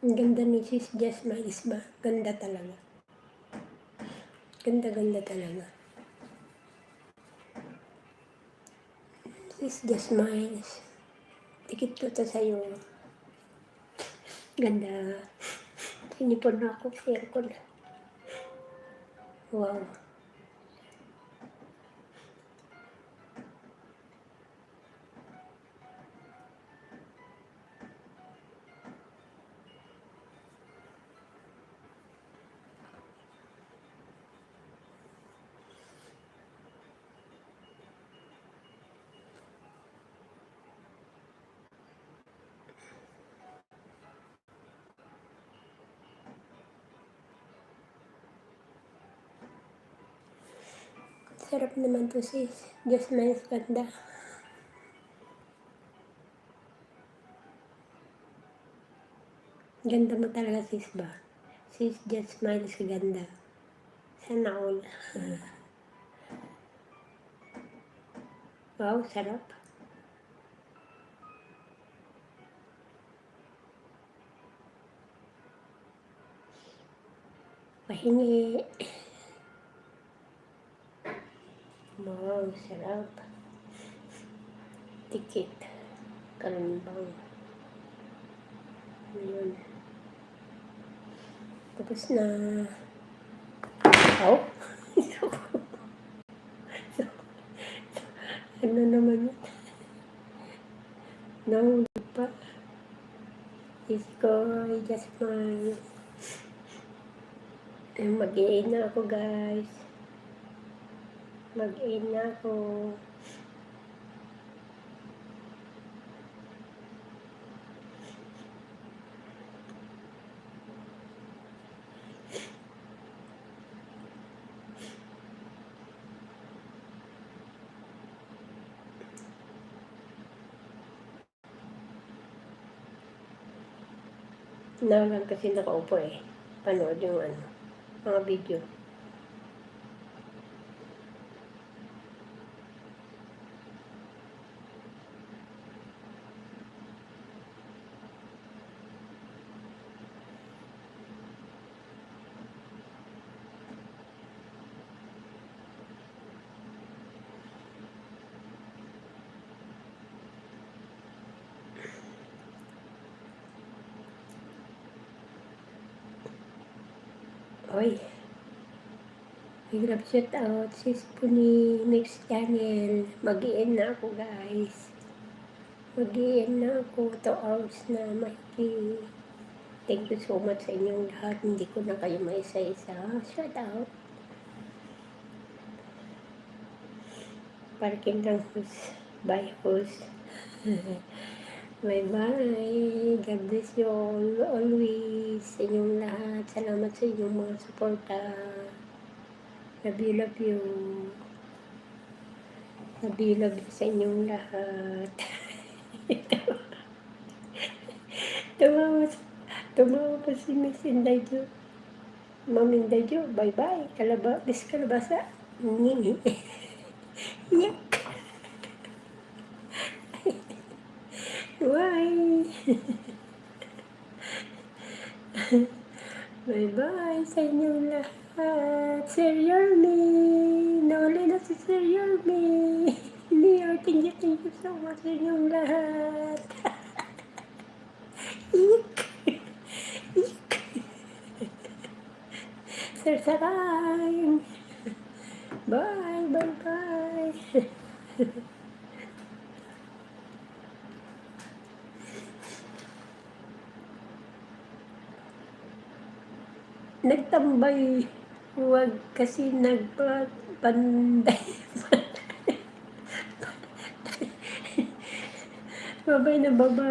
Ang ganda ni Sis Jess Miles ba? Ganda talaga. Ganda talaga. Sis Jess Miles. Tikit ko to sa'yo. Ganda. Sinipon na ako sa aircon. Wow. Sarap naman to sis. Just Miles ganda. Ganda mo talaga sis ba? Sis Just Miles ganda. Sana all. Wow, sarap. Pahingi. Wow, sarap. Tikit. Kalimbang. Yun. Tapos na. Oh. Ano naman yun? Nahulog pa. Iskoy, just mine. Mag-i-in na ako guys. Mag-in na ako. Nalang kasi nakaupo eh. Panood yung mga video. Oy, hirap shout out sis po ni Mix Channel. Mag-i-in na ako guys. Mag-i-in na ako 2 hours na mahigit. Thank you so much sa inyong lahat. Hindi ko na kayo maisa-isa. Shout out. Parking lang host. Bye host. Bye-bye. God bless you all, always. Sa inyong lahat. Salamat sa inyong mga suporta. Love you, love you. Love you sa inyong lahat. Tumawa pa si Miss Inday Jo. Ma'am Inday Jo, bye-bye. Miss Kalabasa. Ngini. Yak. Bye. Bye-bye sa inyong lahat. Sir Yermi. Nauli na si Sir Yermi. Leo, thank you so much sa inyong lahat. Ik. Sir Sarang. Bye. Nagtambay, huwag kasi nagpanday. Babay na babay.